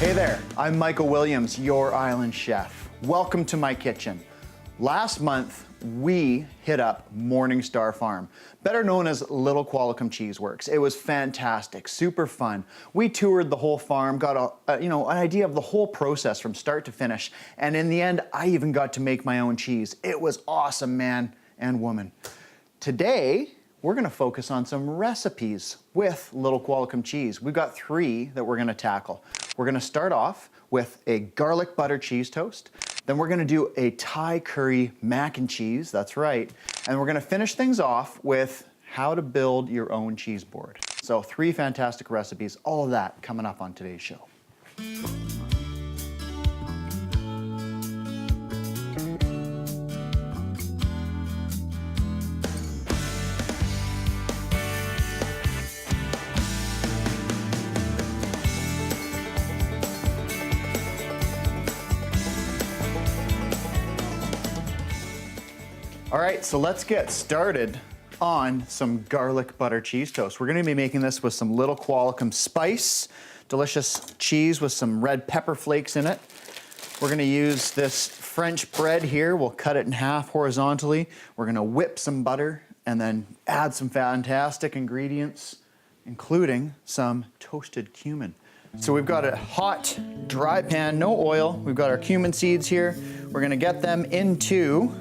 Hey there, I'm Michael Williams, your island chef. Welcome to my kitchen. Last month, we hit up Morningstar Farm, better known as Little Qualicum Cheese Works. It was fantastic, super fun. We toured the whole farm, got an idea of the whole process from start to finish, and in the end, I even got to make my own cheese. It was awesome, man and woman. Today, we're gonna focus on some recipes with Little Qualicum Cheese. We've got 3 that we're gonna tackle. We're gonna start off with a garlic butter cheese toast. Then we're gonna do a Thai curry mac and cheese, that's right. And we're gonna finish things off with how to build your own cheese board. So 3 fantastic recipes, all of that coming up on today's show. All right, so let's get started on some garlic butter cheese toast. We're gonna be making this with some Little Qualicum spice, delicious cheese with some red pepper flakes in it. We're gonna use this French bread here. We'll cut it in half horizontally. We're gonna whip some butter and then add some fantastic ingredients, including some toasted cumin. So we've got a hot, dry pan, no oil. We've got our cumin seeds here. We're gonna get them into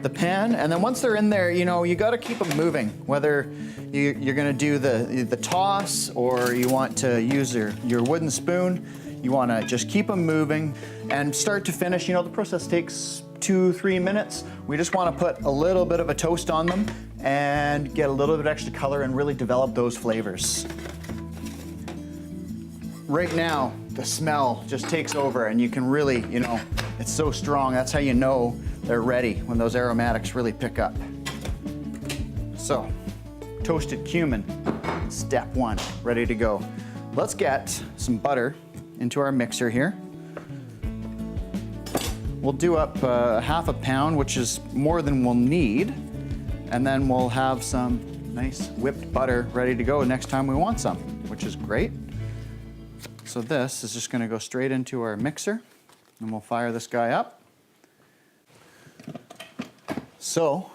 the pan, and then once they're in there, you got to keep them moving. Whether you're going to do the toss or you want to use your wooden spoon, you want to just keep them moving and start to finish. The process takes 2-3 minutes. We just want to put a little bit of a toast on them and get a little bit extra color and really develop those flavors. Right now, the smell just takes over, and you can really, it's so strong. That's how you know they're ready, when those aromatics really pick up. So, toasted cumin, step 1, ready to go. Let's get some butter into our mixer here. We'll do up half a pound, which is more than we'll need, and then we'll have some nice whipped butter ready to go next time we want some, which is great. So this is just gonna go straight into our mixer, and we'll fire this guy up. So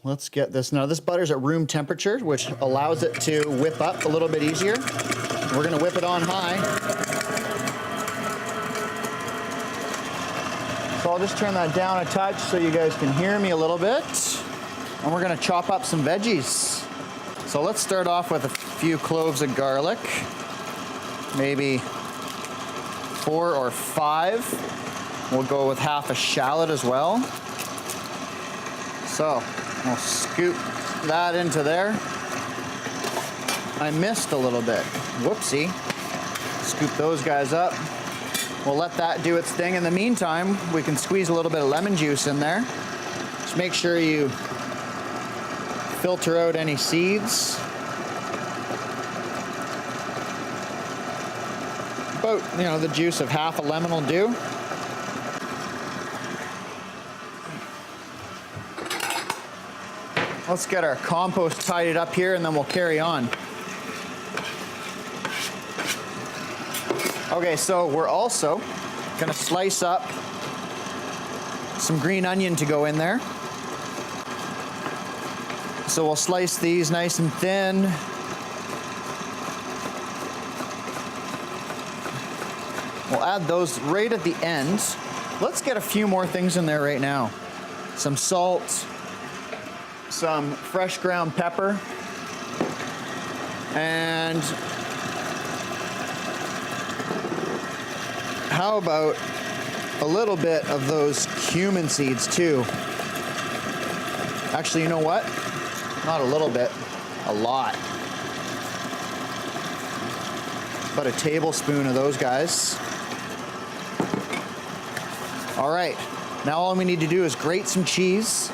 let's get this. Now this butter's at room temperature, which allows it to whip up a little bit easier. We're gonna whip it on high. So I'll just turn that down a touch so you guys can hear me a little bit. And we're gonna chop up some veggies. So let's start off with a few cloves of garlic, maybe 4 or 5. We'll go with half a shallot as well. So we'll scoop that into there. I missed a little bit, whoopsie. Scoop those guys up. We'll let that do its thing. In the meantime, we can squeeze a little bit of lemon juice in there. Just make sure you filter out any seeds. About, the juice of half a lemon will do. Let's get our compost tidied up here, and then we'll carry on. Okay, so we're also gonna slice up some green onion to go in there. So we'll slice these nice and thin. We'll add those right at the end. Let's get a few more things in there right now. Some salt, some fresh ground pepper, and how about a little bit of those cumin seeds too? Actually, you know what? Not a little bit, a lot. About a tablespoon of those guys. All right, now all we need to do is grate some cheese.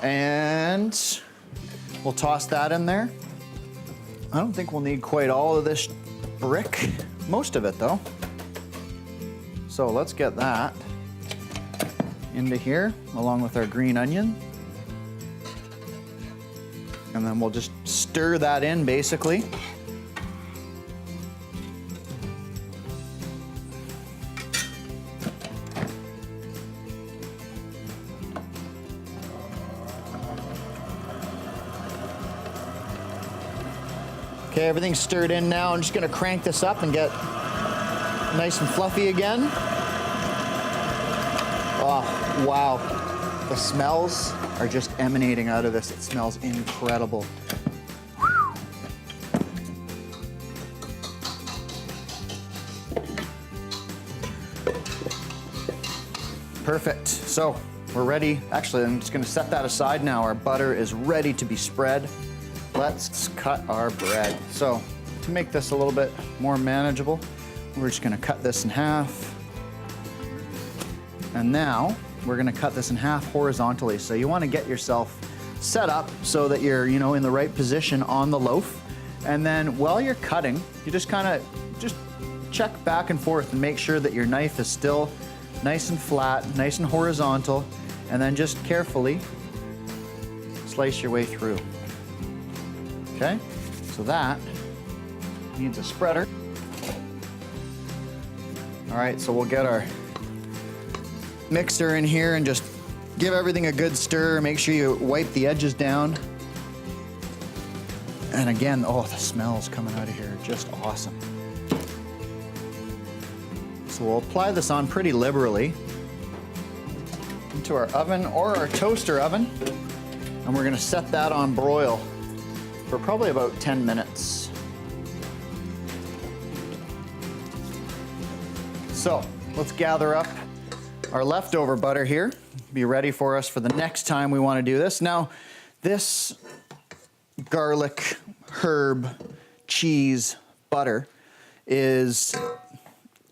And we'll toss that in there. I don't think we'll need quite all of this brick, most of it though. So let's get that into here along with our green onion. And then we'll just stir that in basically. Okay, everything's stirred in now. I'm just gonna crank this up and get nice and fluffy again. Oh, wow. The smells are just emanating out of this. It smells incredible. Perfect. So we're ready. Actually, I'm just gonna set that aside now. Our butter is ready to be spread. Let's cut our bread. So to make this a little bit more manageable, we're just gonna cut this in half. And now we're gonna cut this in half horizontally. So you wanna get yourself set up so that you're, in the right position on the loaf. And then while you're cutting, you just check back and forth and make sure that your knife is still nice and flat, nice and horizontal, and then just carefully slice your way through. Okay, so that needs a spreader. All right, so we'll get our mixer in here and just give everything a good stir. Make sure you wipe the edges down. And again, oh, the smells coming out of here are just awesome. So we'll apply this on pretty liberally into our oven or our toaster oven. And we're gonna set that on broil for probably about 10 minutes. So let's gather up our leftover butter here. Be ready for us for the next time we wanna do this. Now, this garlic, herb, cheese, butter is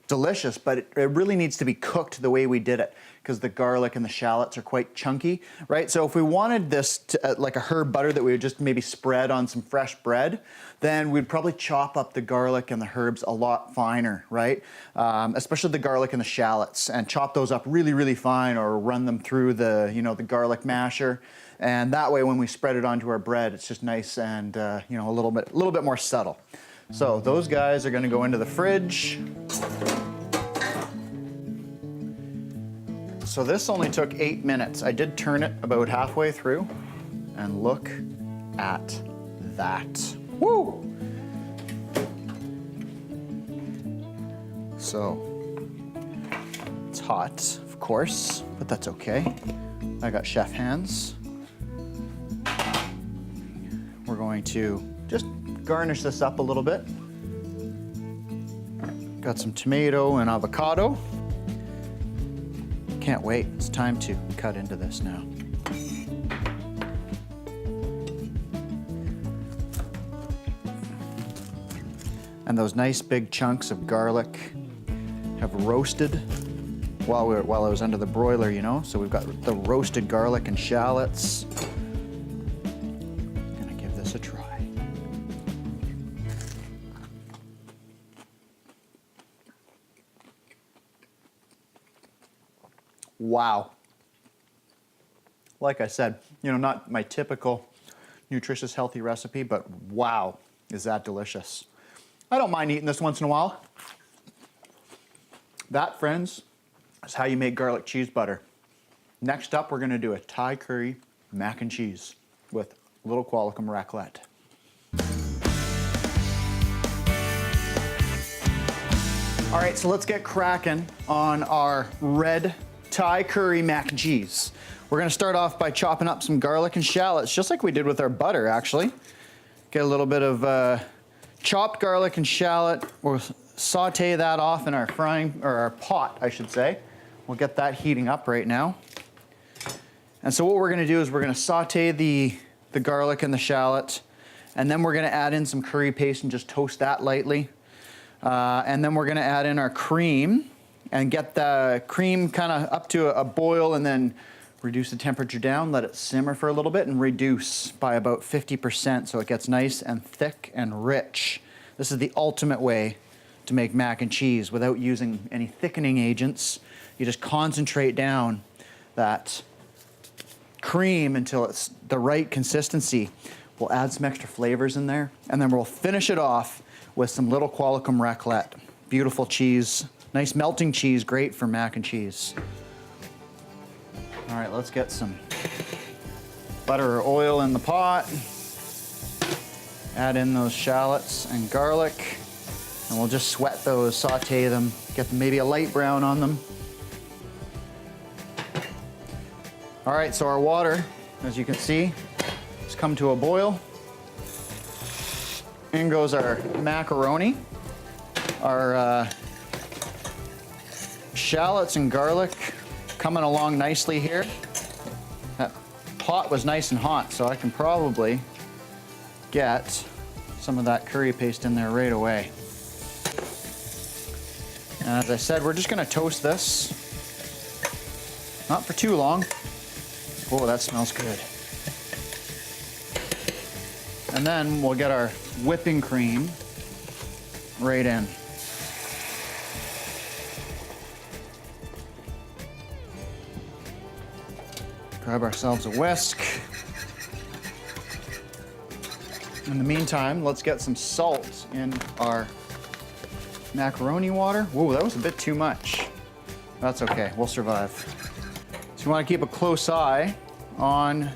delicious, but it really needs to be cooked the way we did it because the garlic and the shallots are quite chunky, right? So if we wanted this to, like a herb butter that we would just maybe spread on some fresh bread, then we'd probably chop up the garlic and the herbs a lot finer, right? Especially the garlic and the shallots, and chop those up really, really fine, or run them through the, the garlic masher. And that way when we spread it onto our bread, it's just nice and, a little bit more subtle. So those guys are gonna go into the fridge. So this only took 8 minutes. I did turn it about halfway through, and look at that. Woo! So it's hot, of course, but that's okay. I got chef hands. We're going to just garnish this up a little bit. Got some tomato and avocado. Can't wait, it's time to cut into this now. And those nice big chunks of garlic have roasted while I was under the broiler, So we've got the roasted garlic and shallots. Gonna give this a try. Wow. Like I said, not my typical nutritious, healthy recipe, but wow, is that delicious. I don't mind eating this once in a while. That, friends, is how you make garlic cheese butter. Next up, we're gonna do a Thai curry mac and cheese with Little Qualicum raclette. All right, so let's get cracking on our red Thai curry mac and cheese. We're gonna start off by chopping up some garlic and shallots, just like we did with our butter, actually. Get a little bit of chopped garlic and shallot. We'll saute that off in our our pot, I should say. We'll get that heating up right now. And so what we're gonna do is we're gonna saute the garlic and the shallot, and then we're gonna add in some curry paste and just toast that lightly. And then we're gonna add in our cream and get the cream kind of up to a boil, and then reduce the temperature down, let it simmer for a little bit, and reduce by about 50% so it gets nice and thick and rich. This is the ultimate way to make mac and cheese without using any thickening agents. You just concentrate down that cream until it's the right consistency. We'll add some extra flavors in there, and then we'll finish it off with some Little Qualicum raclette. Beautiful cheese. Nice melting cheese, great for mac and cheese. All right, let's get some butter or oil in the pot. Add in those shallots and garlic, and we'll just sweat those, saute them, get them maybe a light brown on them. All right, so our water, as you can see, has come to a boil. In goes our macaroni, our shallots and garlic coming along nicely here. That pot was nice and hot, so I can probably get some of that curry paste in there right away. And as I said, we're just gonna toast this. Not for too long. Oh, that smells good. And then we'll get our whipping cream right in. Grab ourselves a whisk. In the meantime, let's get some salt in our macaroni water. Whoa, that was a bit too much. That's okay, we'll survive. So you want to keep a close eye on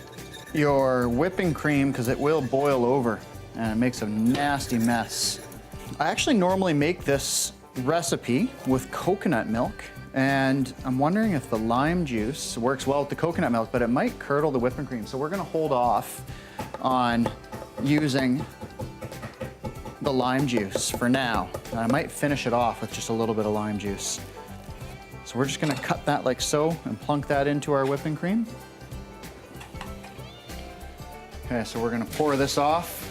your whipping cream because it will boil over and it makes a nasty mess. I actually normally make this recipe with coconut milk, and I'm wondering if the lime juice works well with the coconut milk, but it might curdle the whipping cream. So we're gonna hold off on using the lime juice for now. I might finish it off with just a little bit of lime juice. So we're just gonna cut that like so and plunk that into our whipping cream. Okay, so we're gonna pour this off.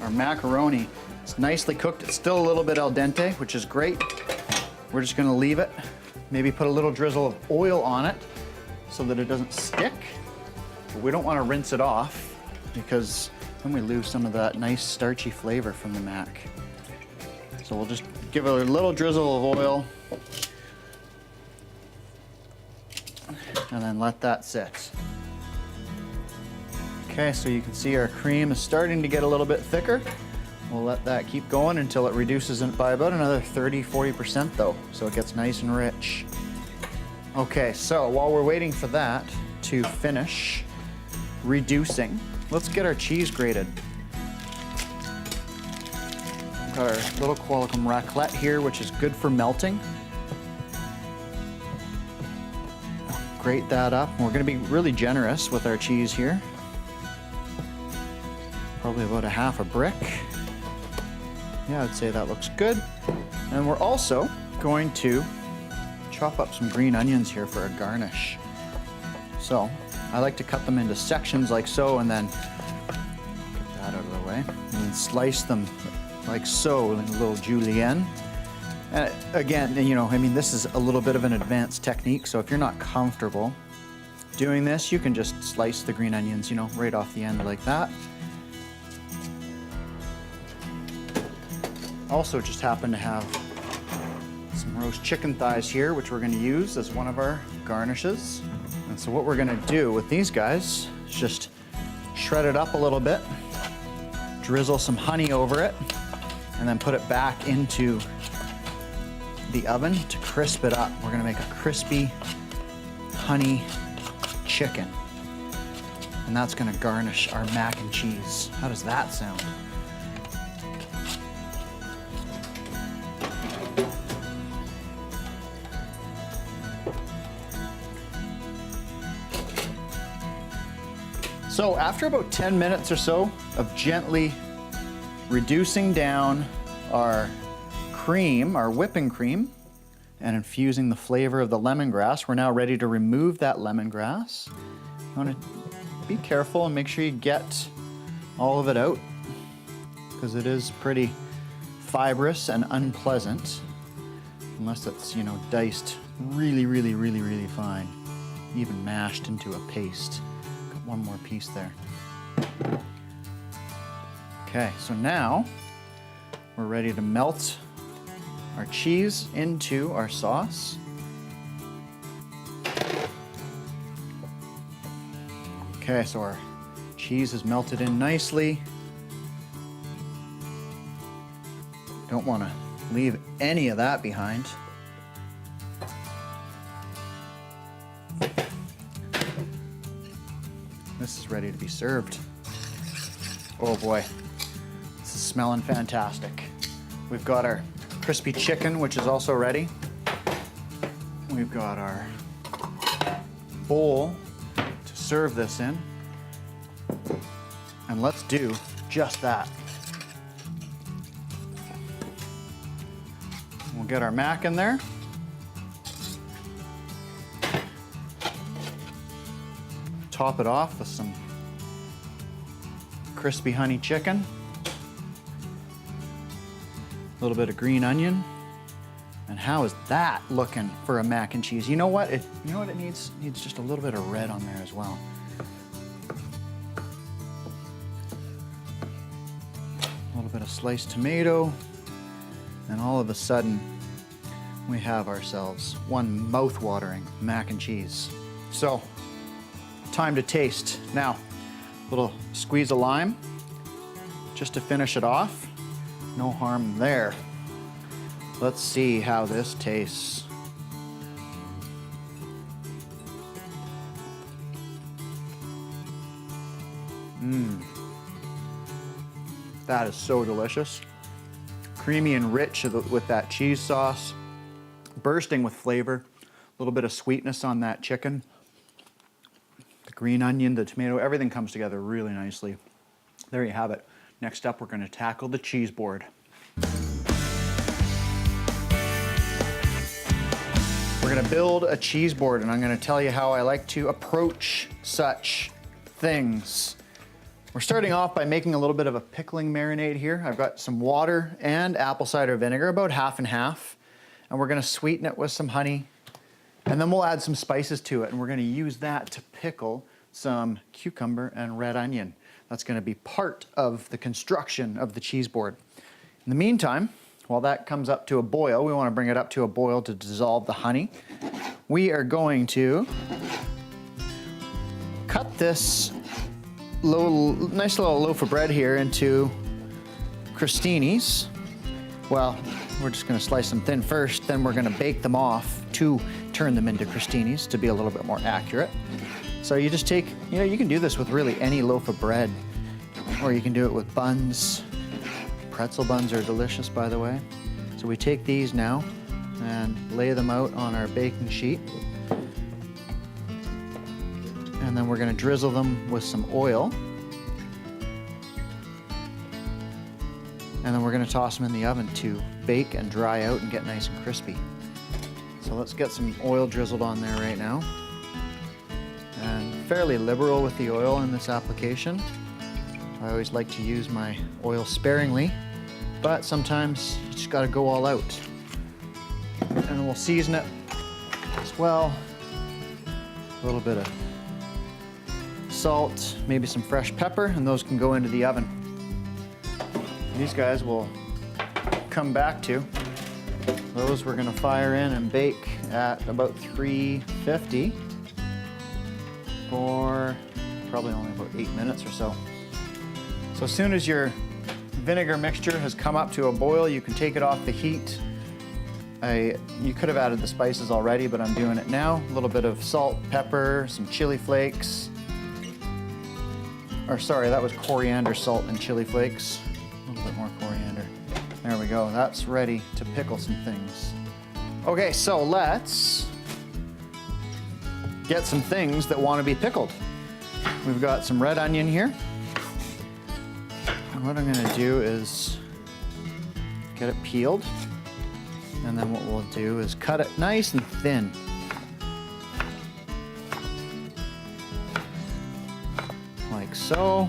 Our macaroni is nicely cooked. It's still a little bit al dente, which is great. We're just gonna leave it. Maybe put a little drizzle of oil on it so that it doesn't stick. But we don't wanna rinse it off because then we lose some of that nice starchy flavor from the mac. So we'll just give it a little drizzle of oil and then let that sit. Okay, so you can see our cream is starting to get a little bit thicker. We'll let that keep going until it reduces by about another 30–40% though, so it gets nice and rich. Okay, so while we're waiting for that to finish reducing, let's get our cheese grated. We've got our Little Qualicum raclette here, which is good for melting. Grate that up. We're gonna be really generous with our cheese here. Probably about a half a brick. Yeah, I'd say that looks good. And we're also going to chop up some green onions here for a garnish. So I like to cut them into sections like so, and then get that out of the way. And then slice them like so in a little julienne. And again, you know, I mean, this is a little bit of an advanced technique, so if you're not comfortable doing this, you can just slice the green onions, you know, right off the end like that. Also just happen to have some roast chicken thighs here, which we're gonna use as one of our garnishes. And so what we're gonna do with these guys is just shred it up a little bit, drizzle some honey over it, and then put it back into the oven to crisp it up. We're gonna make a crispy honey chicken. And that's gonna garnish our mac and cheese. How does that sound? So after about 10 minutes or so of gently reducing down our cream, our whipping cream, and infusing the flavor of the lemongrass, we're now ready to remove that lemongrass. You want to be careful and make sure you get all of it out because it is pretty fibrous and unpleasant unless it's, you know, diced really, really, really, really fine, even mashed into a paste. One more piece there. Okay, so now we're ready to melt our cheese into our sauce. Okay, so our cheese is melted in nicely. Don't want to leave any of that behind. This is ready to be served. Oh boy, this is smelling fantastic. We've got our crispy chicken, which is also ready. We've got our bowl to serve this in. And let's do just that. We'll get our mac in there. Top it off with some crispy honey chicken. A little bit of green onion. And how is that looking for a mac and cheese? You know what? It needs? It needs just a little bit of red on there as well. A little bit of sliced tomato. And all of a sudden, we have ourselves one mouth-watering mac and cheese. So, time to taste. Now, a little squeeze of lime, just to finish it off. No harm there. Let's see how this tastes. That is so delicious. Creamy and rich with that cheese sauce, bursting with flavor, a little bit of sweetness on that chicken. The green onion, the tomato, everything comes together really nicely. There you have it. Next up, we're going to tackle the cheese board. We're going to build a cheese board, and I'm going to tell you how I like to approach such things. We're starting off by making a little bit of a pickling marinade here. I've got some water and apple cider vinegar, about half and half. And we're gonna sweeten it with some honey. And then we'll add some spices to it, and we're gonna use that to pickle some cucumber and red onion. That's gonna be part of the construction of the cheese board. In the meantime, while that comes up to a boil, we wanna bring it up to a boil to dissolve the honey. We are going to cut this nice little loaf of bread here into crostinis. Well, we're just gonna slice them thin first, then we're gonna bake them off to turn them into crostinis to be a little bit more accurate. So you just take, you can do this with really any loaf of bread, or you can do it with buns. Pretzel buns are delicious, by the way. So we take these now and lay them out on our baking sheet. And then we're gonna drizzle them with some oil. And then we're gonna toss them in the oven to bake and dry out and get nice and crispy. So let's get some oil drizzled on there right now. And fairly liberal with the oil in this application. I always like to use my oil sparingly, but sometimes you just gotta go all out. And then we'll season it as well. A little bit of salt, maybe some fresh pepper, and those can go into the oven. These guys will come back to. Those we're gonna fire in and bake at about 350 for probably only about 8 minutes or so. So as soon as your vinegar mixture has come up to a boil, you can take it off the heat. You could have added the spices already, but I'm doing it now. A little bit of salt, pepper, some chili flakes. Or sorry, that was coriander, salt, and chili flakes. A little bit more coriander. There we go, that's ready to pickle some things. Okay, so let's get some things that want to be pickled. We've got some red onion here. And what I'm gonna do is get it peeled. And then what we'll do is cut it nice and thin. Like so.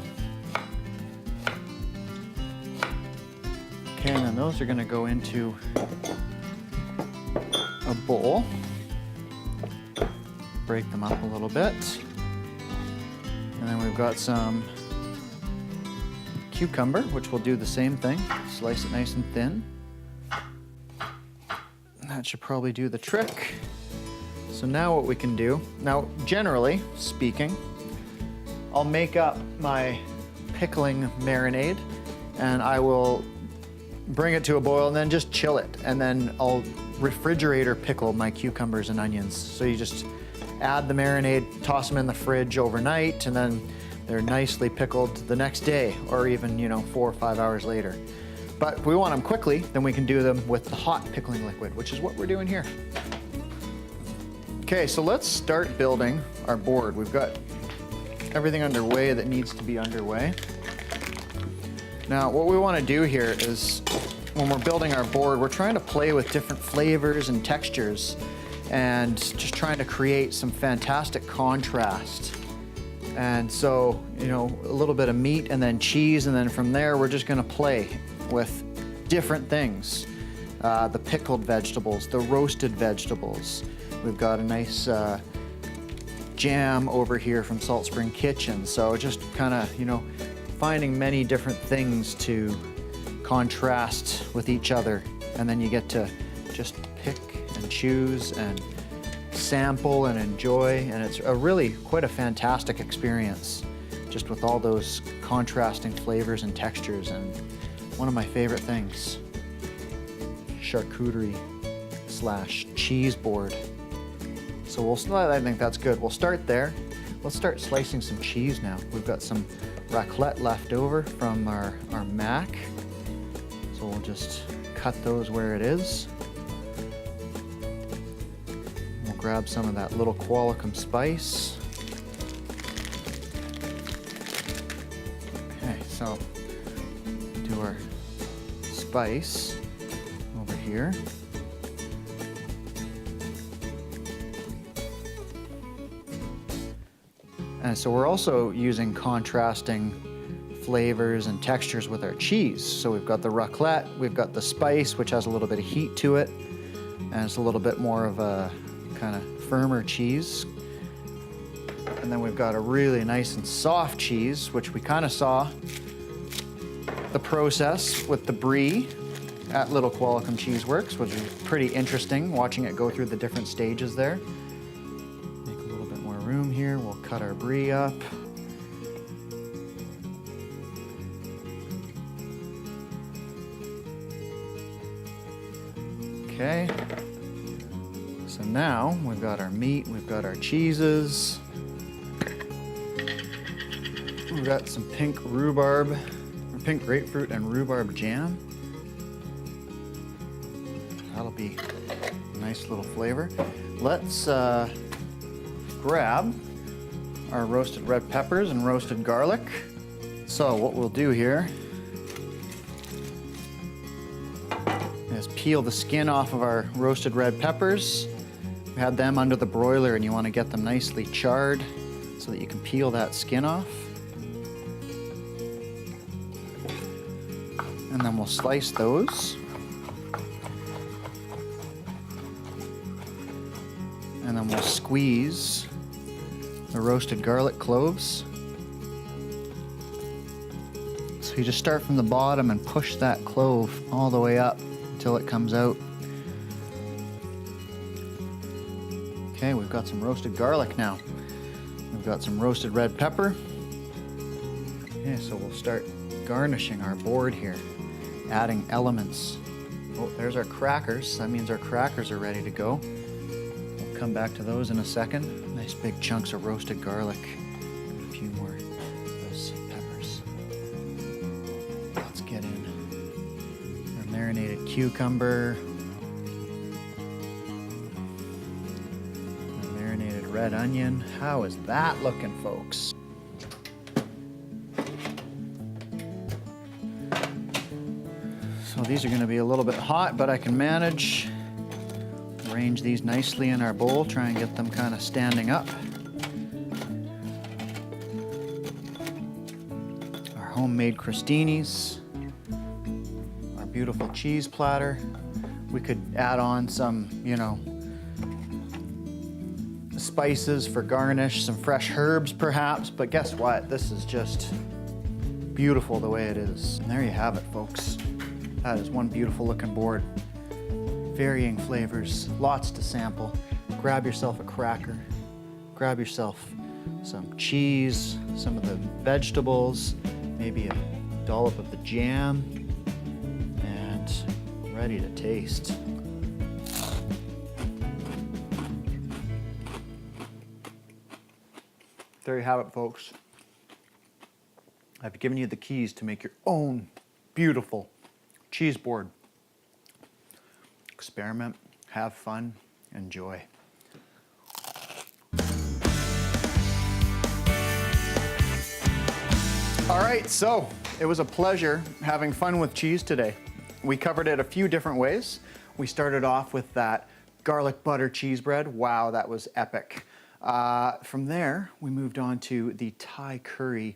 Okay, and then those are gonna go into a bowl. Break them up a little bit. And then we've got some cucumber, which will do the same thing. Slice it nice and thin. That should probably do the trick. So now what we can do, now generally speaking, I'll make up my pickling marinade and I will bring it to a boil and then just chill it. And then I'll refrigerator pickle my cucumbers and onions. So you just add the marinade, toss them in the fridge overnight, and then they're nicely pickled the next day, or even, 4 or 5 hours later. But if we want them quickly, then we can do them with the hot pickling liquid, which is what we're doing here. Okay, so let's start building our board. We've got everything underway that needs to be underway. Now, what we want to do here is, when we're building our board, we're trying to play with different flavors and textures and just trying to create some fantastic contrast. And so, a little bit of meat and then cheese, and then from there we're just going to play with different things. The pickled vegetables, the roasted vegetables. We've got a nice jam over here from Salt Spring Kitchen. So just kind of, finding many different things to contrast with each other. And then you get to just pick and choose and sample and enjoy. And it's really quite a fantastic experience, just with all those contrasting flavors and textures. And one of my favorite things, charcuterie / cheese board. So I think that's good. We'll start there. Let's start slicing some cheese now. We've got some raclette left over from our mac. So we'll just cut those where it is. We'll grab some of that Little Qualicum spice. Okay, so do our spice over here. And so we're also using contrasting flavors and textures with our cheese. So we've got the raclette, we've got the spice, which has a little bit of heat to it, and it's a little bit more of a kind of firmer cheese. And then we've got a really nice and soft cheese, which we kind of saw the process with the brie at Little Qualicum Cheese Works, which is pretty interesting, watching it go through the different stages there. Room here, we'll cut our brie up. Okay, so now we've got our meat, we've got our cheeses, we've got some pink rhubarb, or pink grapefruit and rhubarb jam. That'll be a nice little flavor. Let's grab our roasted red peppers and roasted garlic. So what we'll do here is peel the skin off of our roasted red peppers. We had them under the broiler, and you want to get them nicely charred so that you can peel that skin off. And then we'll slice those. And then we'll squeeze the roasted garlic cloves. So you just start from the bottom and push that clove all the way up until it comes out. Okay, we've got some roasted garlic now. We've got some roasted red pepper. Okay, so we'll start garnishing our board here, adding elements. Oh, there's our crackers. That means our crackers are ready to go. Come back to those in a second. Nice big chunks of roasted garlic. A few more of those peppers. Let's get in our marinated cucumber. Our marinated red onion. How is that looking, folks? So these are going to be a little bit hot, but I can manage. Arrange these nicely in our bowl, try and get them kind of standing up. Our homemade crostinis, our beautiful cheese platter. We could add on some, spices for garnish, some fresh herbs perhaps, but guess what? This is just beautiful the way it is. And there you have it, folks. That is one beautiful looking board. Varying flavors, lots to sample. Grab yourself a cracker, grab yourself some cheese, some of the vegetables, maybe a dollop of the jam, and ready to taste. There you have it, folks. I've given you the keys to make your own beautiful cheese board. Experiment, have fun, enjoy. All right, so it was a pleasure having fun with cheese today. We covered it a few different ways. We started off with that garlic butter cheese bread. Wow, that was epic. From there, we moved on to the Thai curry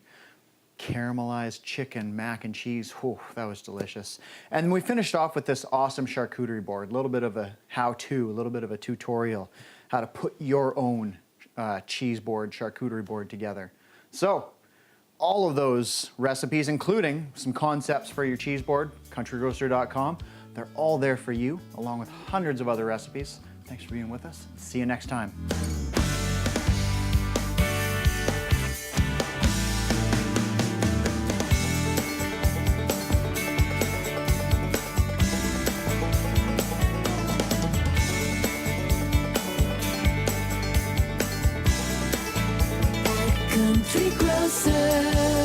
caramelized chicken mac and cheese. Whew, that was delicious. And we finished off with this awesome charcuterie board. A little bit of a how-to, a little bit of a tutorial, how to put your own cheese board, charcuterie board together. So, all of those recipes, including some concepts for your cheese board, countrygrocer.com, they're all there for you, along with hundreds of other recipes. Thanks for being with us. See you next time. Country Grocer.